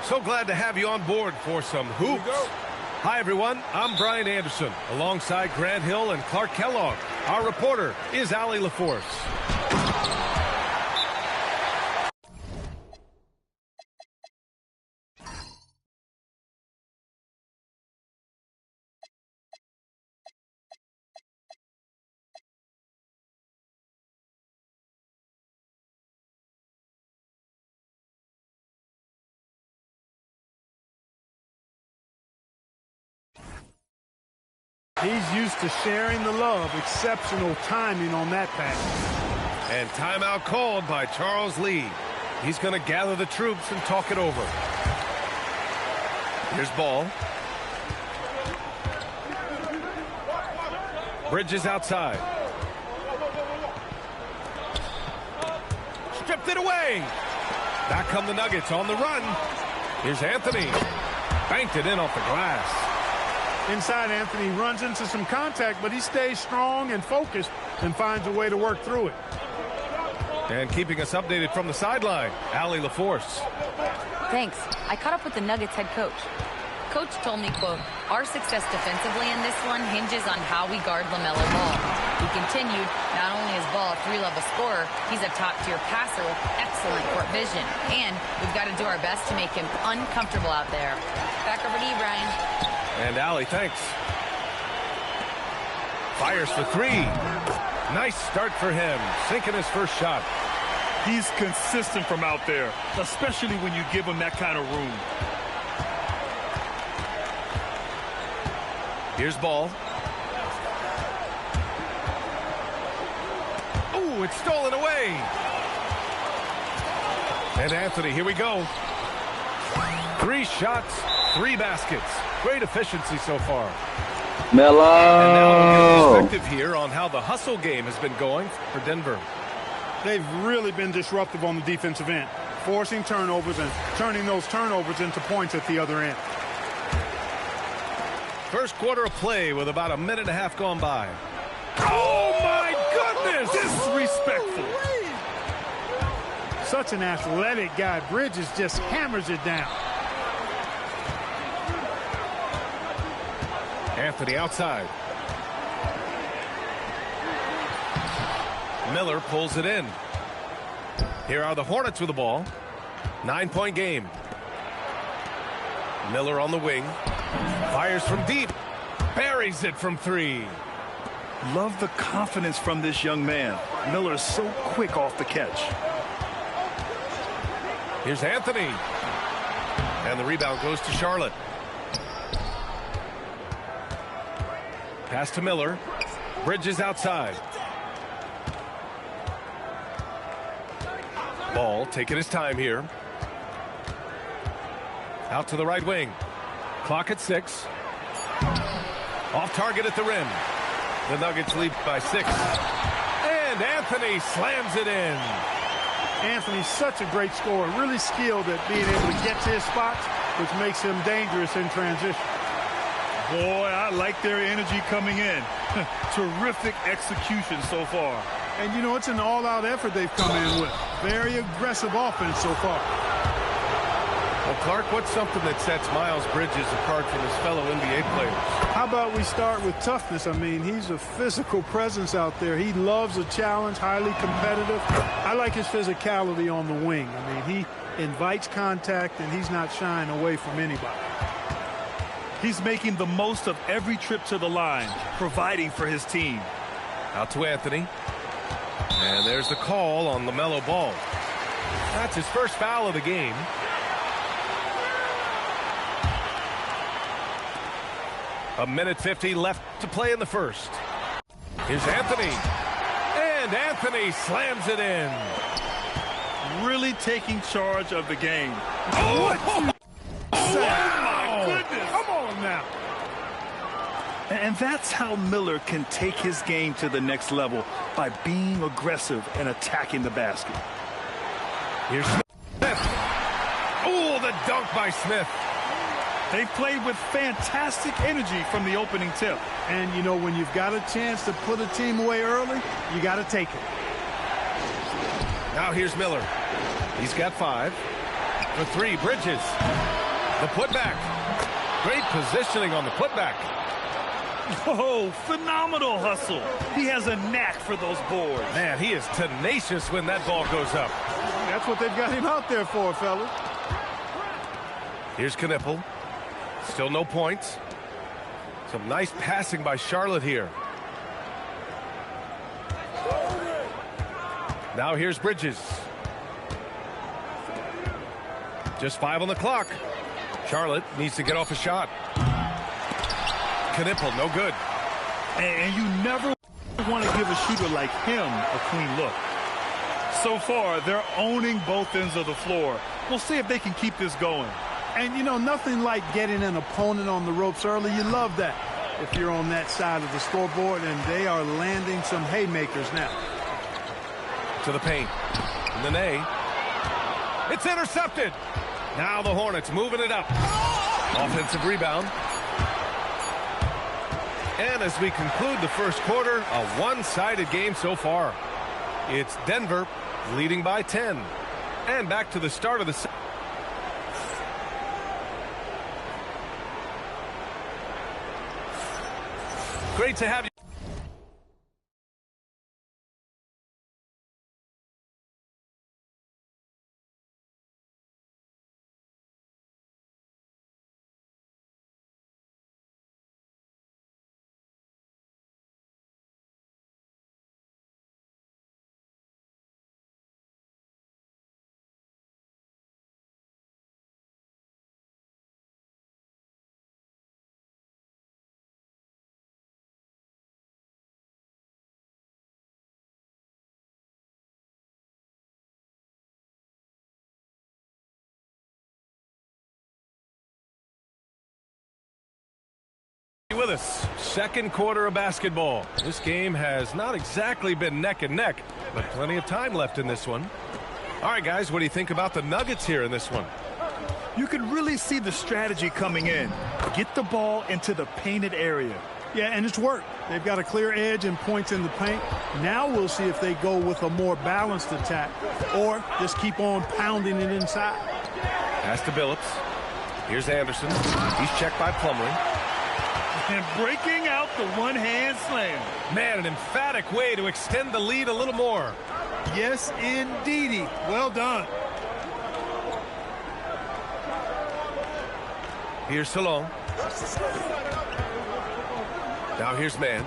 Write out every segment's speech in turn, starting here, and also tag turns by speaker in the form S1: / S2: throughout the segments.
S1: So glad to have you on board for some hoops. Hi, everyone. I'm Brian Anderson, alongside Grant Hill and Clark Kellogg. Our reporter is Allie LaForce.
S2: He's used to sharing the love. Exceptional timing on that pass.
S1: And timeout called by Charles Lee. He's going to gather the troops and talk it over. Here's ball. Bridges outside. Stripped it away. Back come the Nuggets on the run. Here's Anthony. Banked it in off the glass.
S2: Inside, Anthony runs into some contact, but he stays strong and focused and finds a way to work through it.
S1: And keeping us updated from the sideline, Allie LaForce.
S3: Thanks. I caught up with the Nuggets head coach. Coach told me, quote, our success defensively in this one hinges on how we guard LaMelo Ball. He continued, not only is Ball a three-level scorer, he's a top-tier passer with excellent court vision. And we've got to do our best to make him uncomfortable out there. Back over to you, Brian.
S1: And Allie, thanks. Fires for three. Nice start for him, sinking his first shot.
S4: He's consistent from out there, especially when you give him that kind of room.
S1: Here's ball. Ooh, it's stolen away. And Anthony, here we go. 3 shots, 3 baskets. Great efficiency so far.
S5: Melo!
S1: And now we get a perspective here on how the hustle game has been going for Denver.
S2: They've really been disruptive on the defensive end, forcing turnovers and turning those turnovers into points at the other end.
S1: First quarter of play with about a minute and a half gone by. Oh, my goodness!
S4: Disrespectful.
S2: Such an athletic guy. Bridges just hammers it down.
S1: Anthony outside. Miller pulls it in. Here are the Hornets with the ball. 9-point game. Miller on the wing. Fires from deep. Buries it from 3.
S4: Love the confidence from this young man. Miller is so quick off the catch.
S1: Here's Anthony. And the rebound goes to Charlotte. Pass to Miller. Bridges outside. Ball taking his time here. Out to the right wing. Clock at 6. Off target at the rim. The Nuggets lead by 6. And Anthony slams it in.
S2: Anthony's such a great scorer. Really skilled at being able to get to his spots, which makes him dangerous in transition.
S4: Boy, I like their energy coming in. Terrific execution so far.
S2: And, you know, it's an all-out effort they've come in with. Very aggressive offense so far.
S1: Well, Clark, what's something that sets Miles Bridges apart from his fellow NBA players?
S2: How about we start with toughness? I mean, he's a physical presence out there. He loves a challenge, highly competitive. I like his physicality on the wing. I mean, he invites contact, and he's not shying away from anybody.
S4: He's making the most of every trip to the line, providing for his team.
S1: Out to Anthony. And there's the call on LaMelo Ball. That's his first foul of the game. A minute 50 left to play in the first. Here's Anthony. And Anthony slams it in.
S4: Really taking charge of the game.
S1: Oh,
S4: My goodness.
S2: Come on now.
S4: And that's how Miller can take his game to the next level, by being aggressive and attacking the basket.
S1: Here's Smith. Oh, the dunk by Smith.
S4: They played with fantastic energy from the opening tip.
S2: And, you know, when you've got a chance to put a team away early, you got to take it.
S1: Now here's Miller. He's got 5. For three, Bridges. The putback. Great positioning on the putback.
S4: Oh, phenomenal hustle. He has a knack for those boards.
S1: Man, he is tenacious when that ball goes up.
S2: That's what they've got him out there for, fellas.
S1: Here's Knipple. Still no points. Some nice passing by Charlotte here. Now here's Bridges. Just 5 on the clock. Charlotte needs to get off a shot. Knipple, no good.
S4: And you never want to give a shooter like him a clean look. So far, they're owning both ends of the floor. We'll see if they can keep this going.
S2: And, you know, nothing like getting an opponent on the ropes early. You love that if you're on that side of the scoreboard, and they are landing some haymakers now.
S1: To the paint. Nene. It's intercepted. Now the Hornets moving it up. Offensive rebound. And as we conclude the first quarter, a one-sided game so far. It's Denver leading by 10. And back to the start of the second. Great to have you. With us, second quarter of basketball. This game has not exactly been neck and neck, but plenty of time left in this one. All right, guys, what do you think about the Nuggets here in this one?
S4: You can really see the strategy coming in. Get the ball into the painted area.
S2: Yeah, and it's worked. They've got a clear edge and points in the paint. Now we'll see if they go with a more balanced attack or just keep on pounding it inside.
S1: Pass to Billups. Here's Anderson. He's checked by Plumlee.
S4: And breaking out the one-hand slam.
S1: Man, an emphatic way to extend the lead a little more.
S2: Yes, indeedy. Well done.
S1: Here's Salon. Now here's Mann.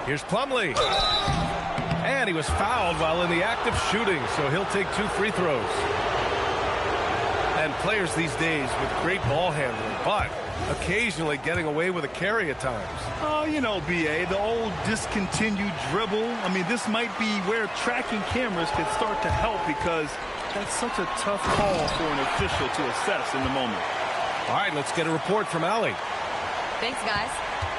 S1: Here's Plumlee. And he was fouled while in the act of shooting, so he'll take 2 free throws. And players these days with great ball handling, but occasionally getting away with a carry at times.
S4: Oh, you know, B.A., the old discontinued dribble. I mean, this might be where tracking cameras could start to help because that's such a tough call for an official to assess in the moment.
S1: All right, let's get a report from Allie.
S3: Thanks, guys.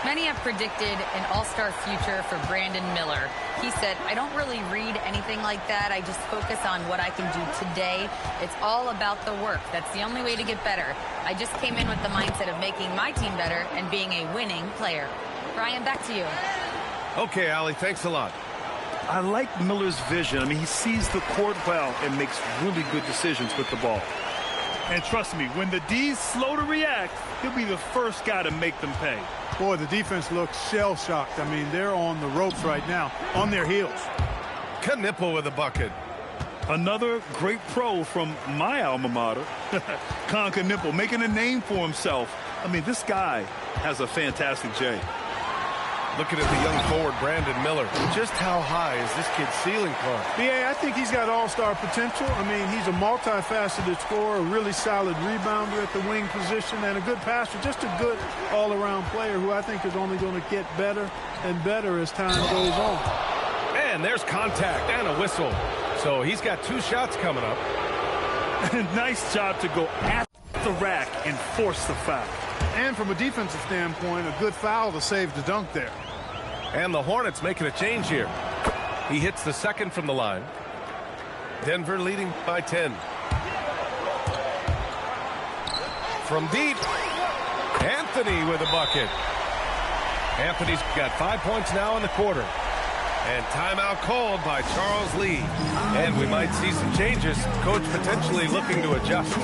S3: Many have predicted an all-star future for Brandon Miller. He said, I don't really read anything like that. I just focus on what I can do today. It's all about the work. That's the only way to get better. I just came in with the mindset of making my team better and being a winning player. Brian, back to you.
S1: Okay, Allie, thanks a lot.
S4: I like Miller's vision. I mean, he sees the court well and makes really good decisions with the ball. And trust me, when the D's slow to react, he'll be the first guy to make them pay.
S2: Boy, the defense looks shell-shocked. I mean, they're on the ropes right now, on their heels.
S1: Knipple with a bucket.
S4: Another great pro from my alma mater, Con Knipple, making a name for himself. I mean, this guy has a fantastic J.
S1: Looking at the young forward, Brandon Miller. Just how high is this kid's ceiling, Clark?
S2: Yeah, I think he's got all-star potential. I mean, he's a multifaceted scorer, a really solid rebounder at the wing position, and a good passer. Just a good all-around player who I think is only going to get better and better as time goes on.
S1: And there's contact and a whistle. So he's got 2 shots coming up.
S4: Nice job to go at the rack and force the foul.
S2: And from a defensive standpoint, a good foul to save the dunk there.
S1: And the Hornets making a change here. He hits the second from the line. Denver leading by 10. From deep, Anthony with a bucket. Anthony's got 5 points now in the quarter. And timeout called by Charles Lee. And we might see some changes. Coach potentially looking to adjust.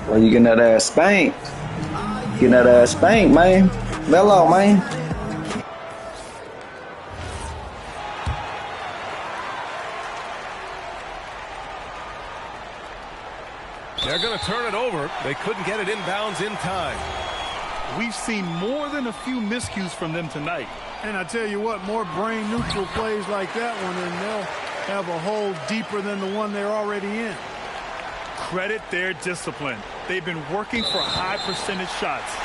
S5: Well, you getting that ass spanked. Getting that ass spanked, man. Melo, man.
S1: They're going to turn it over. They couldn't get it inbounds in time.
S4: We've seen more than a few miscues from them tonight.
S2: And I tell you what, more brain-neutral plays like that one, and they'll have a hole deeper than the one they're already in.
S4: Credit their discipline. They've been working for high percentage shots.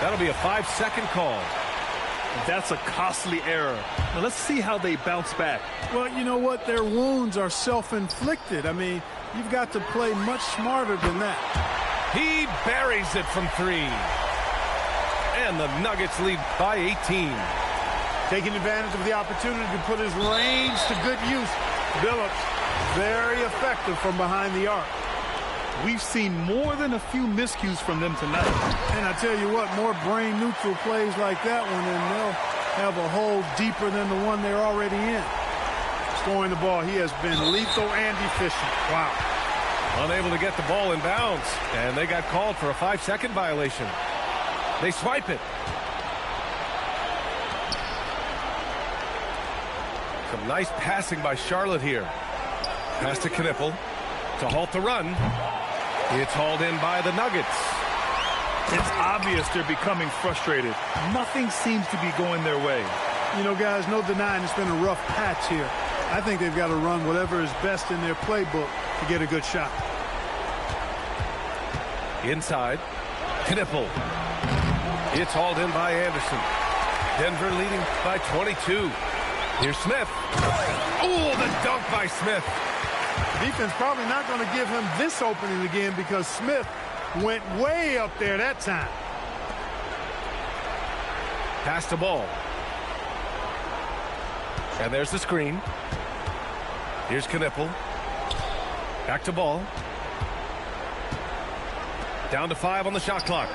S1: That'll be a 5-second call.
S4: That's a costly error. Now let's see how they bounce back.
S2: Well, you know what? Their wounds are self-inflicted. I mean, you've got to play much smarter than that.
S1: He buries it from 3. And the Nuggets lead by 18.
S2: Taking advantage of the opportunity to put his range to good use. Billups, very effective from behind the arc.
S4: We've seen more than a few miscues from them tonight.
S2: And I tell you what, more brain-neutral plays like that one, and they'll have a hole deeper than the one they're already in. Scoring the ball, he has been lethal and efficient. Wow.
S1: Unable to get the ball in bounds, and they got called for a 5-second violation. They swipe it. Some nice passing by Charlotte here. Pass to Knippel to halt the run. It's hauled in by the Nuggets.
S4: It's obvious they're becoming frustrated. Nothing seems to be going their way.
S2: You know, guys, no denying it's been a rough patch here. I think they've got to run whatever is best in their playbook to get a good shot.
S1: Inside, Knippel. It's hauled in by Anderson. Denver leading by 22. Here's Smith. Oh, the dunk by Smith.
S2: Defense probably not going to give him this opening again because Smith went way up there that time.
S1: Pass the ball. And there's the screen. Here's Knippel. Back to ball. Down to 5 on the shot clock.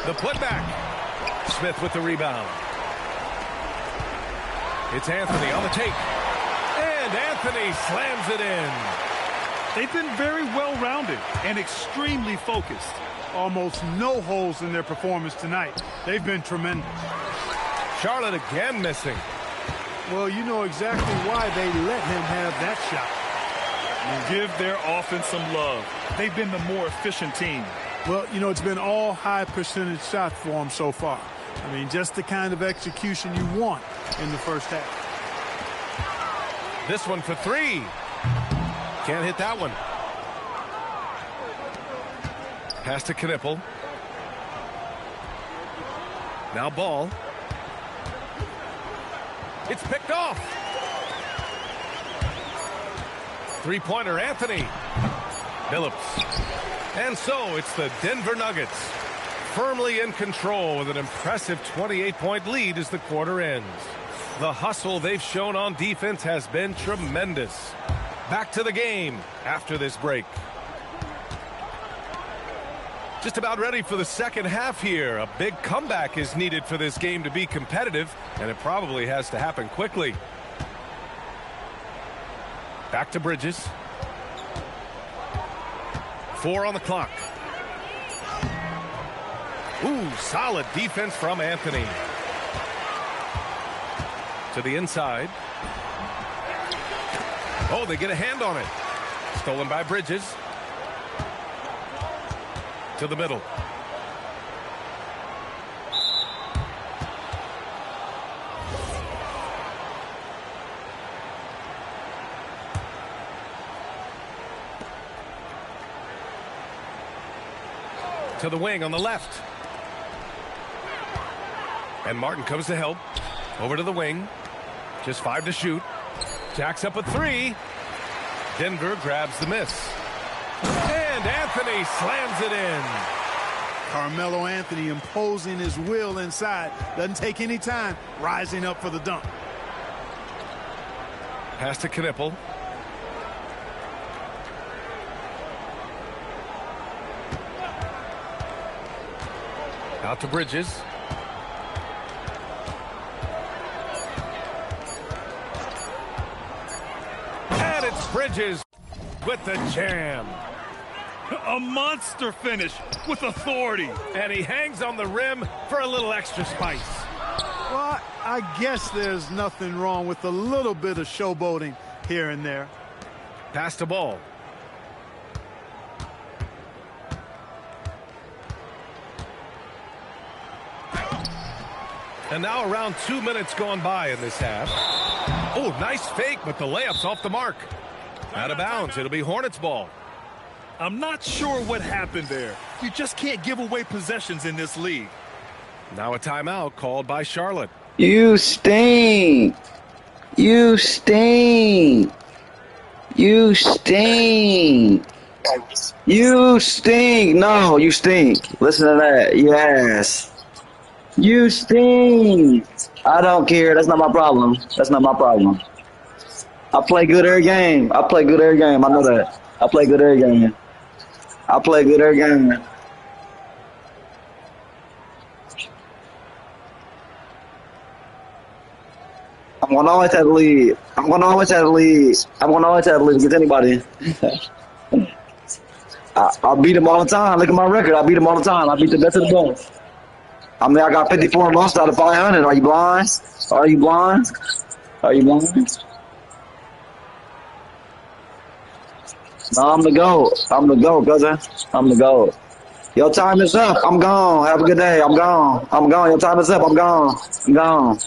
S1: The putback. Smith with the rebound. It's Anthony on the take. And Anthony slams it in.
S4: They've been very well-rounded and extremely focused.
S2: Almost no holes in their performance tonight. They've been tremendous.
S1: Charlotte again missing.
S2: Well, you know exactly why they let him have that shot.
S4: And give their offense some love. They've been the more efficient team.
S2: Well, you know, it's been all high percentage shots for them so far. I mean, just the kind of execution you want in the first half.
S1: This one for 3. Can't hit that one. Pass to Knippel. Now ball. It's picked off. Three-pointer, Anthony. Billups. And so it's the Denver Nuggets firmly in control with an impressive 28-point lead as the quarter ends. The hustle they've shown on defense has been tremendous. Back to the game after this break. Just about ready for the second half here. A big comeback is needed for this game to be competitive, and it probably has to happen quickly. Back to Bridges. 4 on the clock. Ooh, solid defense from Anthony. To the inside. Oh, they get a hand on it. Stolen by Bridges. To the middle. To the wing on the left. And Martin comes to help. Over to the wing. Just 5 to shoot. Jacks up a 3. Denver grabs the miss. And Anthony slams it in.
S2: Carmelo Anthony imposing his will inside. Doesn't take any time. Rising up for the dunk.
S1: Pass to Knipple. Out to Bridges. And it's Bridges with the jam.
S4: A monster finish with authority.
S1: And he hangs on the rim for a little extra spice.
S2: Well, I guess there's nothing wrong with a little bit of showboating here and there.
S1: Pass the ball. And now around 2 minutes gone by in this half. Oh, nice fake, but the layup's off the mark. Out of bounds. It'll be Hornets ball.
S4: I'm not sure what happened there. You just can't give away possessions in this league.
S1: Now a timeout called by Charlotte.
S5: You stink. You stink. You stink. You stink. No, you stink. Listen to that. Yes. You stink. I don't care. That's not my problem. That's not my problem. I play good every game. I play good every game. I know that. I play good every game. I play good every game. I'm going to always have the lead. I'm going to always have the lead. I'm going to always have the lead against anybody. I beat them all the time. Look at my record. I beat them all the time. I beat the best of the best. I mean, I got 54 lost out of 500. Are you blind? Are you blind? Are you blind? No, I'm the GOAT. I'm the GOAT, cousin. I'm the GOAT. Your time is up. I'm gone. Have a good day. I'm gone. I'm gone. Your time is up. I'm gone. I'm gone.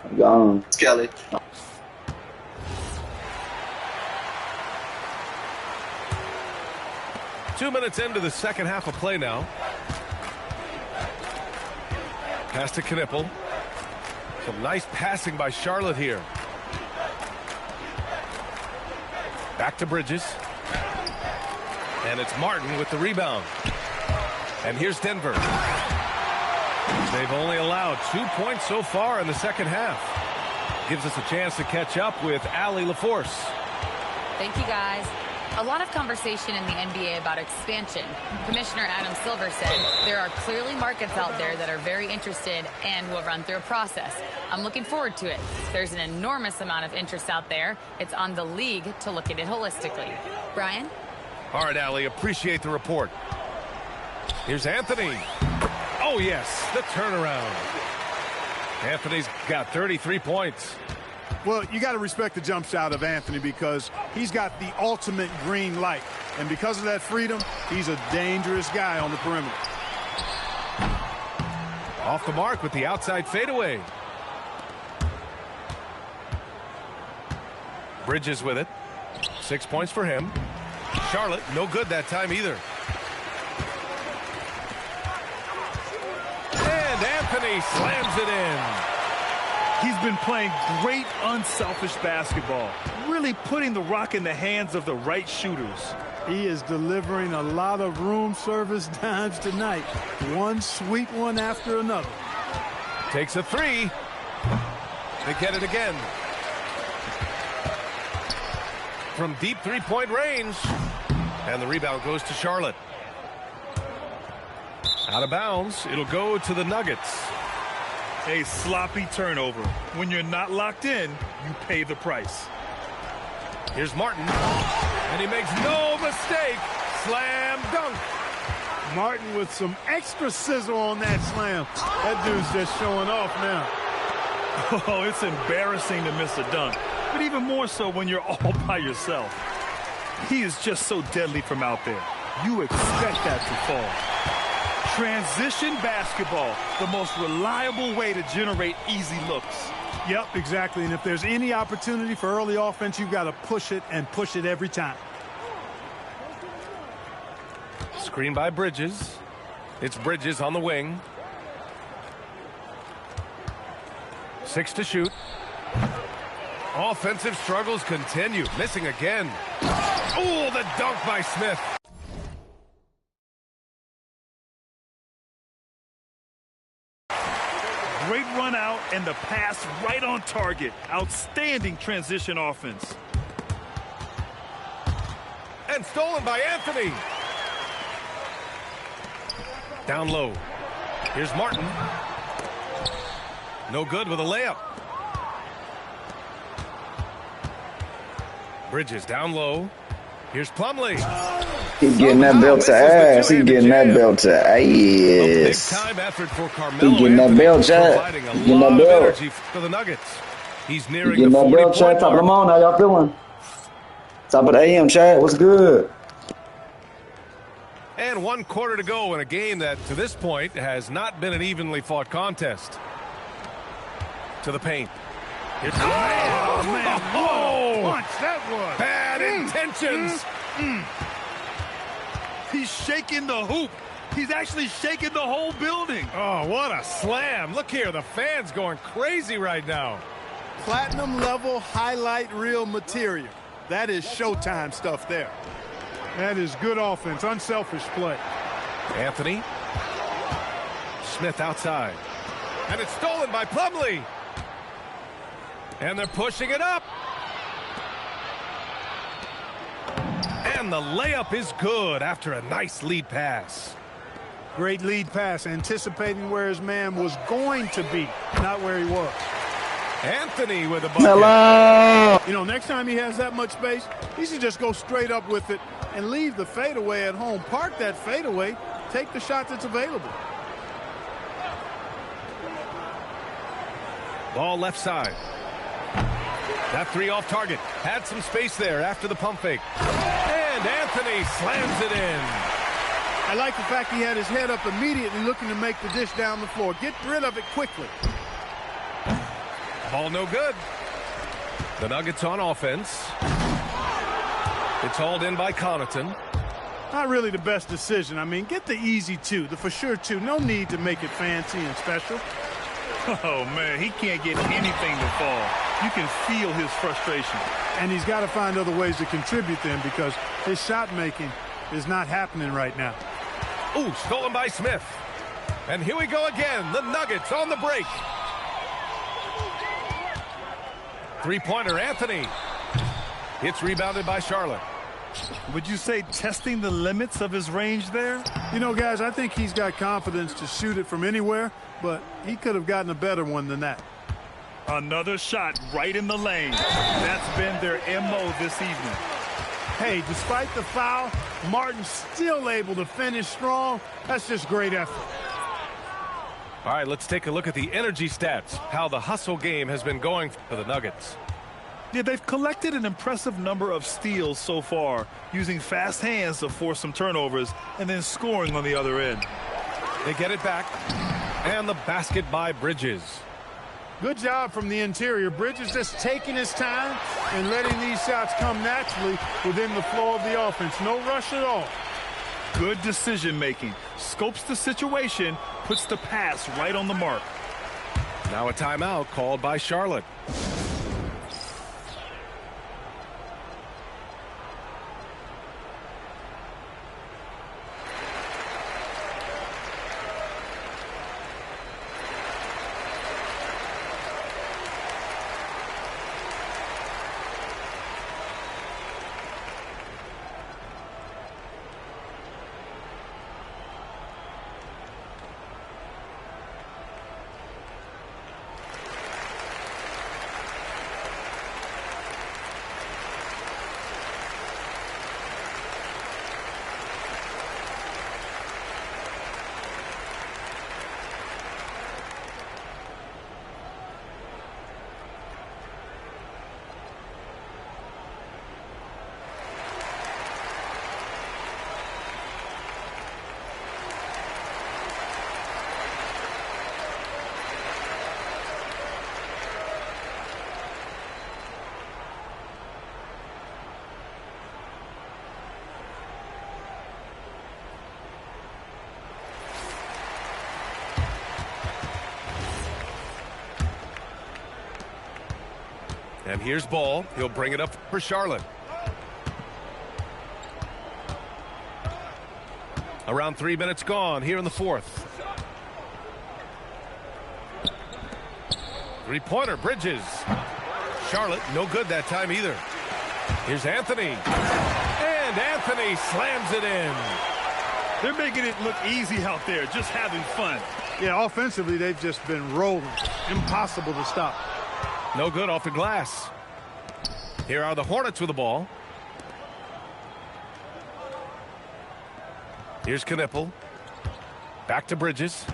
S5: I'm gone. Kelly.
S1: 2 minutes into the second half of play now. Pass to Knipple. Some nice passing by Charlotte here. Back to Bridges. And it's Martin with the rebound. And here's Denver. They've only allowed 2 points so far in the second half. Gives us a chance to catch up with Allie LaForce.
S3: Thank you, guys. A lot of conversation in the NBA about expansion. Commissioner Adam Silver said there are clearly markets out there that are very interested and will run through a process. I'm looking forward to it. There's an enormous amount of interest out there. It's on the league to look at it holistically. Brian?
S1: All right, Allie, appreciate the report. Here's Anthony. Oh, yes, the turnaround. Anthony's got 33 points.
S2: Well, you got to respect the jump shot of Anthony because he's got the ultimate green light. And because of that freedom, he's a dangerous guy on the perimeter.
S1: Off the mark with the outside fadeaway. Bridges with it. 6 points for him. Charlotte, no good that time either. And Anthony slams it in.
S4: He's been playing great unselfish basketball, really putting the rock in the hands of the right shooters.
S2: He is delivering a lot of room service dimes tonight. One sweet one after another.
S1: Takes a three. They get it again. From deep three-point range. And the rebound goes to Charlotte. Out of bounds. It'll go to the Nuggets.
S4: A sloppy turnover. When you're not locked in, you pay the price.
S1: Here's Martin. And he makes no mistake. Slam dunk.
S2: Martin with some extra sizzle on that slam. That dude's just showing off now.
S4: Oh, it's embarrassing to miss a dunk. but even more so when you're all by yourself. He is just so deadly from out there. You expect that to fall. Transition basketball, the most reliable way to generate easy looks.
S2: Yep, exactly. And if there's any opportunity for early offense, you've got to push it and push it every time.
S1: Screen by Bridges. It's Bridges on the wing. 6 to shoot. Offensive struggles continue. Missing again. Oh, the dunk by Smith.
S4: Great run out and the pass right on target. Outstanding transition offense.
S1: And stolen by Anthony. Down low. Here's Martin. No good with a layup. Bridges down low. Here's Plumlee.
S5: He's getting that belt to ass. He's getting that belt to ass.
S1: Big time effort for Carmelo.
S5: He's getting that belt shot.
S1: He's
S5: He's getting that belt.
S1: energy for the Nuggets. He's nearing
S5: Getting
S1: the
S5: that belt,
S1: 40-point
S5: Chad. Top of the
S1: mark.
S5: morning. How y'all feeling? Top of the AM, Chad. What's good?
S1: And 1 quarter to go in a game that, to this point, has not been an evenly fought contest. To the paint. Here's
S2: Oh, man.
S1: Oh!
S2: Punch that was.
S1: Bad intentions.
S4: He's shaking the hoop. He's actually shaking the whole building.
S1: Oh, what a slam. Look here, the fans going crazy right now.
S2: Platinum level highlight reel material. That is Showtime stuff there. That is good offense, unselfish play.
S1: Anthony. Smith outside. And it's stolen by Plumlee. And they're pushing it up. And the layup is good after a nice lead pass.
S2: Great lead pass, anticipating where his man was going to be, not where he was.
S1: Anthony with a bucket.
S5: Hello.
S2: You know, next time he has that much space, he should just go straight up with it and leave the fadeaway at home. Park that fadeaway, take the shot that's available.
S1: Ball left side. That three off target. Had some space there after the pump fake. And Anthony slams it in.
S2: I like the fact he had his head up immediately looking to make the dish down the floor. Get rid of it quickly.
S1: Ball no good. The Nuggets on offense. It's hauled in by Connaughton.
S2: Not really the best decision. I mean, get the easy two, the for sure two. No need to make it fancy and special.
S4: Oh, man, he can't get anything to fall. You can feel his frustration.
S2: And he's got to find other ways to contribute then because his shot making is not happening right now.
S1: Ooh, stolen by Smith. And here we go again. The Nuggets on the break. Three-pointer, Anthony. It's rebounded by Charlotte.
S4: Would you say testing the limits of his range there?
S2: You know, guys, I think he's got confidence to shoot it from anywhere, but he could have gotten a better one than that.
S4: Another shot right in the lane. That's been their MO this evening.
S2: Hey, despite the foul, Martin's still able to finish strong. That's just great effort.
S1: All right, let's take a look at the energy stats, how the hustle game has been going for the Nuggets.
S4: Yeah, they've collected an impressive number of steals so far, using fast hands to force some turnovers and then scoring on the other end.
S1: They get it back, and the basket by Bridges.
S2: Good job from the interior. Bridges just taking his time and letting these shots come naturally within the flow of the offense. No rush at all.
S4: Good decision making. Scopes the situation, puts the pass right on the mark.
S1: Now a timeout called by Charlotte. And here's Ball. He'll bring it up for Charlotte. Around 3 minutes gone here in the fourth. Three-pointer, Bridges. Charlotte, no good that time either. Here's Anthony. And Anthony slams it in.
S4: They're making it look easy out there, just having fun.
S2: Yeah, offensively, they've just been rolling. Impossible to stop.
S1: No good off the glass. Here are the Hornets with the ball. Here's Knipple. Back to Bridges.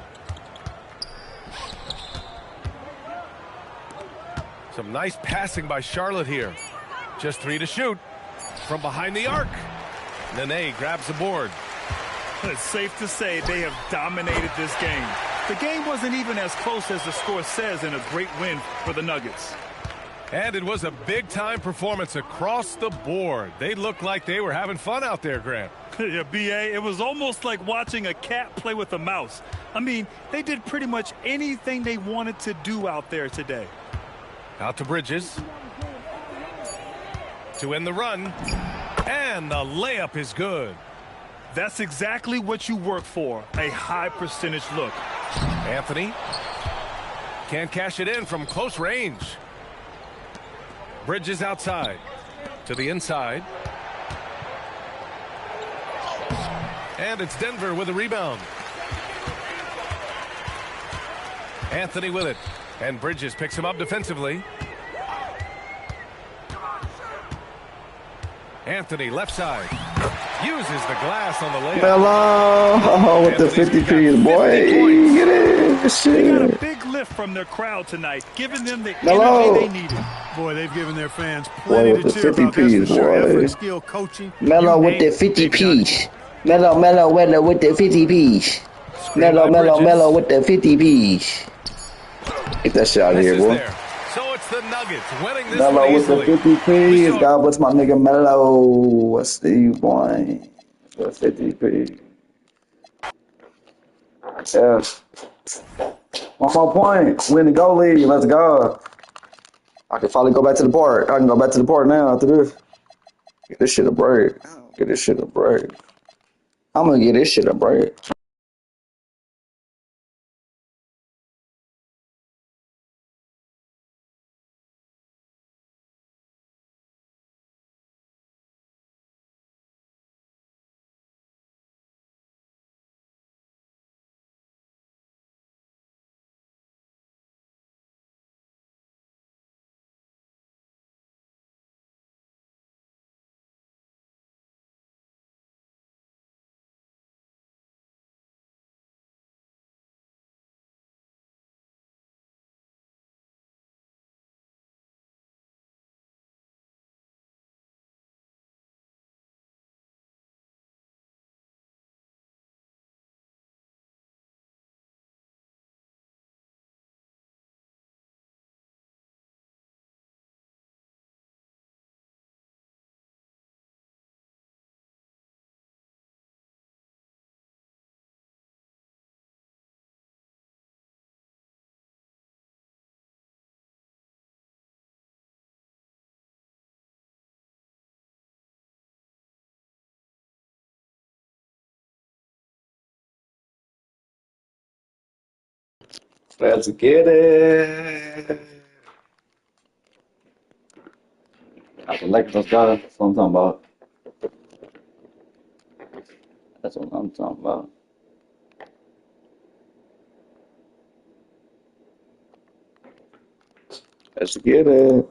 S1: Some nice passing by Charlotte here. Just 3 to shoot. From behind the arc. Nene grabs the board.
S4: It's safe to say they have dominated this game. The game wasn't even as close as the score says, and a great win for the Nuggets.
S1: And it was a big-time performance across the board. They looked like they were having fun out there, Grant.
S4: Yeah, B.A., it was almost like watching a cat play with a mouse. I mean, they did pretty much anything they wanted to do out there today.
S1: Out to Bridges. To end the run. And the layup is good.
S4: That's exactly what you work for, a high percentage look.
S1: Anthony can't cash it in from close range. Bridges outside to the inside. And it's Denver with a rebound. Anthony with it. And Bridges picks him up defensively. Anthony left side. Uses the glass on the layup.
S5: Hello with the 50 piece, boy. Get it.
S4: They got a big lift from their crowd tonight, giving them the
S5: Hello.
S4: energy they needed.
S2: Boy, they've given their fans plenty
S5: Boy, with
S2: to cheer
S5: the
S2: about.
S5: 50
S2: That's for
S5: piece,
S2: sure.
S5: boy.
S2: Effort, skill, coaching.
S5: Mellow with the 50 piece. Mellow with the 50 piece. Mellow with the 50 piece. Get that shit out of here, boy.
S1: There. So it's the Nuggets winning this
S5: Mellow
S1: one
S5: with the
S1: easily.
S5: 50 piece. God bless my nigga Mellow. What's the point? The 50 piece. Yeah. One more point. Win the goal league. Let's go. I can finally go back to the park. I can go back to the park now after this. Get this shit a break. Get this shit a break. I'm gonna get this shit a break. Let's get it. I like those guys. That's what I'm talking about. That's what I'm talking about. Let's get it.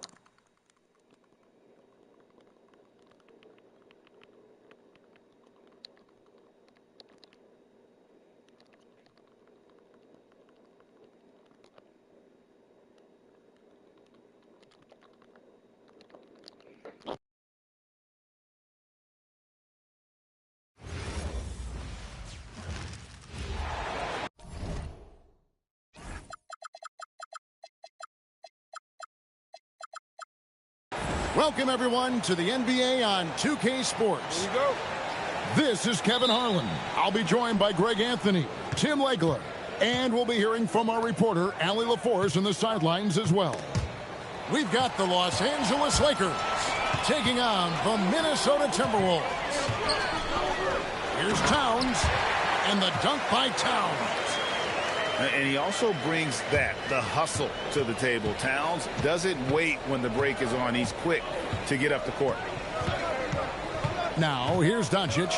S6: Welcome, everyone, to the NBA on 2K Sports.
S1: Here we go.
S6: This is Kevin Harlan. I'll be joined by Greg Anthony, Tim Legler, and we'll be hearing from our reporter, Allie LaForce, on the sidelines as well. we've got the Los Angeles Lakers taking on the Minnesota Timberwolves. Here's Towns, and the dunk by Towns.
S7: And he also brings the hustle to the table. Towns doesn't wait when the break is on. He's quick to get up the court.
S6: Now, here's Doncic.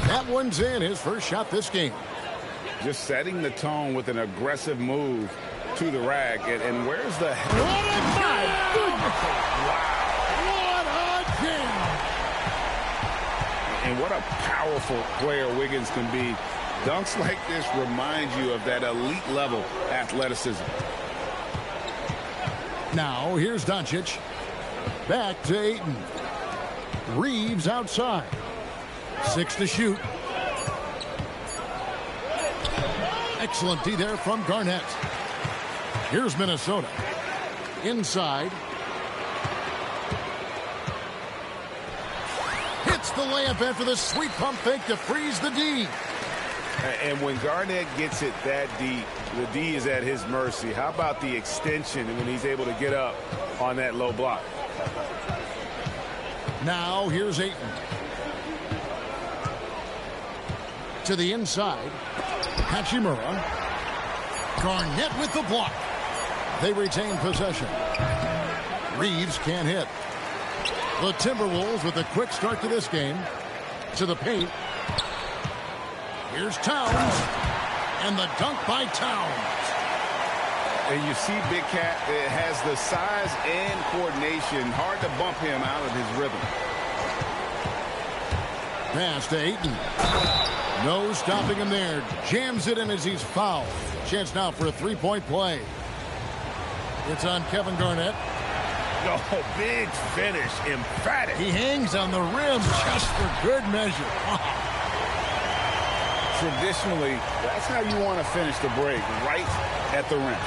S6: That one's in, his first shot this game.
S7: Just setting the tone with an aggressive move to the rack. And where's the...
S6: My goodness! Wow! What a jam!
S7: And what a powerful player Wiggins can be. Dunks like this remind you of that elite level athleticism.
S6: Now, here's Doncic. Back to Ayton. Reeves outside. 6 to shoot. Excellent D there from Garnett. Here's Minnesota. Inside. Hits the layup after the sweet pump fake to freeze the D.
S7: And when Garnett gets it that deep, the D is at his mercy. How about the extension when he's able to get up on that low block?
S6: Now here's Ayton. To the inside. Hachimura. Garnett with the block. They retain possession. Reeves can't hit. The Timberwolves with a quick start to this game. To the paint. Here's Towns. And the dunk by Towns.
S7: And you see Big Cat has the size and coordination. Hard to bump him out of his rhythm.
S6: Pass to Ayton. No stopping him there. Jams it in as he's fouled. Chance now for a three-point play. It's on Kevin Garnett.
S7: Oh, big finish. Emphatic.
S6: He hangs on the rim just for good measure.
S7: Traditionally, that's how you want to finish the break, right at the rim.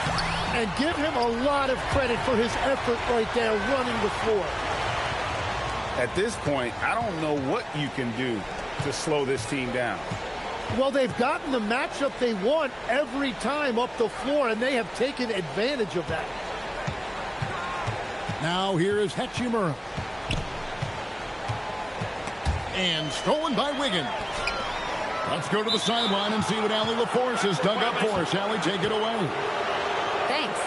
S8: And give him a lot of credit for his effort right there running the floor.
S7: At this point, I don't know what you can do to slow this team down.
S8: Well, they've gotten the matchup they want every time up the floor, and they have taken advantage of that.
S6: Now here is Hachimura. And stolen by Wiggins. Let's go to the sideline and see what Allie LaForce has dug up for us. Allie, take it away.
S3: Thanks.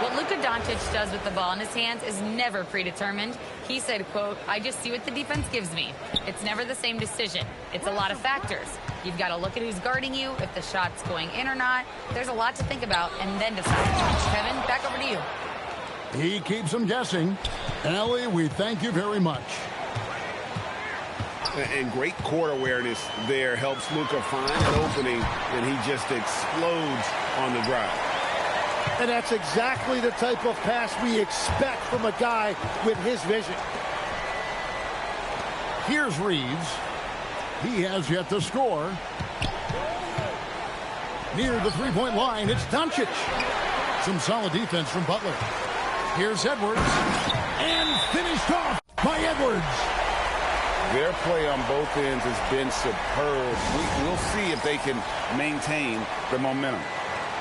S3: What Luka Doncic does with the ball in his hands is never predetermined. He said, quote, "I just see what the defense gives me." It's never the same decision. It's a lot of factors. You've got to look at who's guarding you, if the shot's going in or not. There's a lot to think about and then decide. Kevin, back over to you.
S6: He keeps them guessing. Allie, we thank you very much.
S7: And great court awareness there helps Luka find an opening, and he just explodes on the drive.
S8: And that's exactly the type of pass we expect from a guy with his vision.
S6: Here's Reeves. He has yet to score. Near the three-point line, it's Doncic. Some solid defense from Butler. Here's Edwards. And finished off by Edwards.
S7: Their play on both ends has been superb. We'll see if they can maintain the momentum.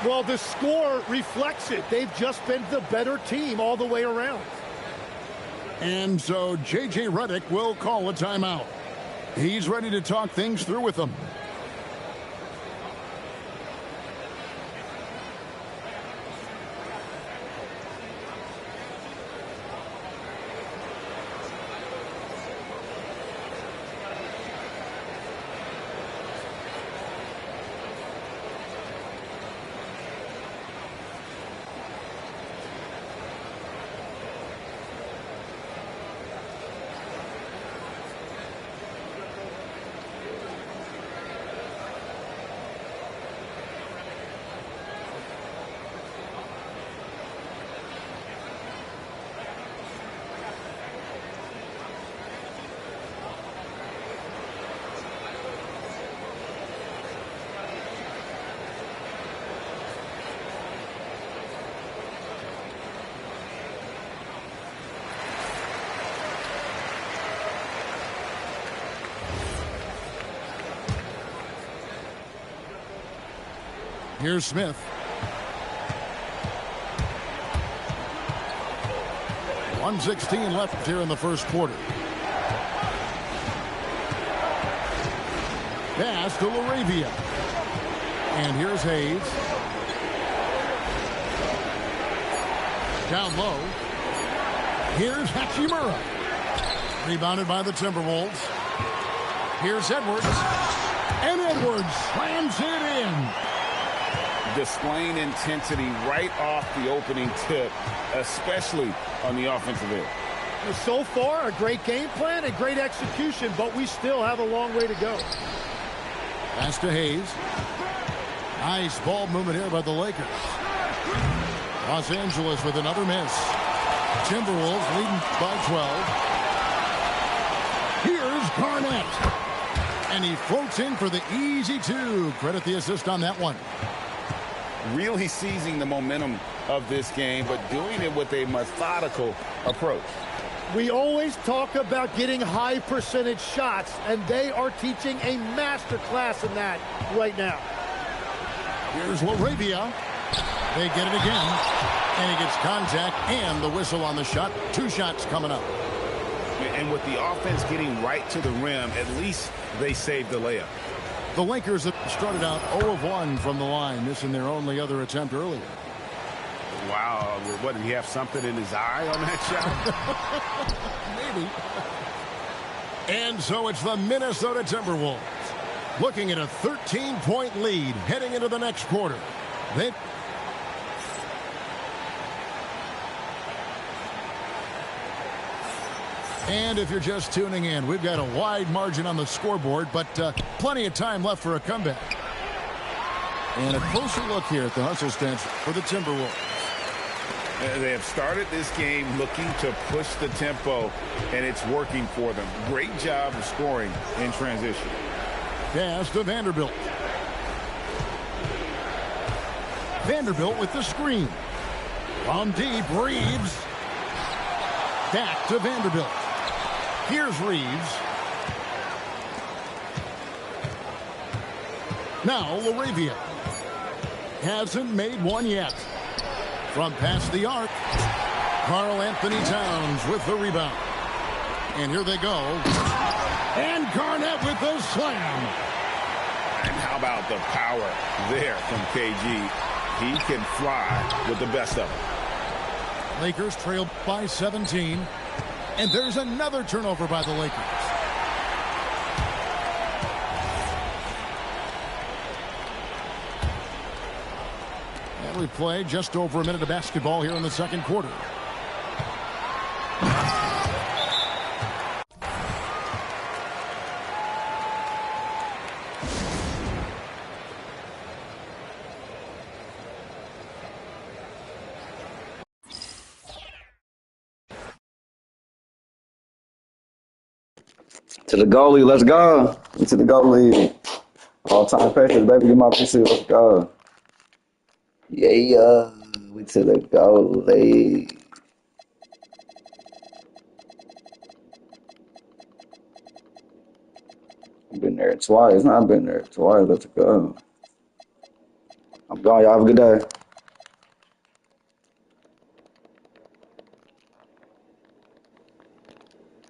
S8: Well, the score reflects it. They've just been the better team all the way around.
S6: And so J.J. Redick will call a timeout. He's ready to talk things through with them. Here's Smith. 1:16 left here in the first quarter. Pass to Laravia. And here's Hayes. Down low. Here's Hachimura. Rebounded by the Timberwolves. Here's Edwards. And Edwards slams it in.
S7: Displaying intensity right off the opening tip, especially on the offensive end.
S8: So far, a great game plan and great execution, but we still have a long way to go.
S6: Pass to Hayes. Nice ball movement here by the Lakers. Los Angeles with another miss. Timberwolves leading by 12. Here's Garnett. And he floats in for the easy two. Credit the assist on that one.
S7: Really seizing the momentum of this game, but doing it with a methodical approach.
S8: We always talk about getting high percentage shots, and they are teaching a master class in that right now.
S6: Here's Laravia. They get it again. And he gets contact and the whistle on the shot. 2 shots coming up.
S7: And with the offense getting right to the rim, at least they saved the layup.
S6: The Lakers have started out 0 of 1 from the line, missing their only other attempt earlier.
S7: Wow, what, did he have something in his eye on that shot?
S6: Maybe. And so it's the Minnesota Timberwolves looking at a 13-point lead heading into the next quarter. And if you're just tuning in, we've got a wide margin on the scoreboard, but plenty of time left for a comeback. And a closer look here at the hustle stats for the Timberwolves.
S7: They have started this game looking to push the tempo, and it's working for them. Great job of scoring in transition.
S6: Pass to Vanderbilt. Vanderbilt with the screen. From deep, Reeves. Back to Vanderbilt. Here's Reeves. Now Laravia. Hasn't made one yet. From past the arc, Karl Anthony Towns with the rebound. And here they go. And Garnett with the slam.
S7: And how about the power there from KG? He can fly with the best of them.
S6: Lakers trail by 17. And there's another turnover by the Lakers. And we play just over a minute of basketball here in the second quarter.
S5: To the goalie, let's go. To the goalie. All-time Patriots, baby. Get my PC, let's go. Yeah, we to the goalie. I've been there twice. I've been there twice. Let's go. I'm gone. Y'all have a good day.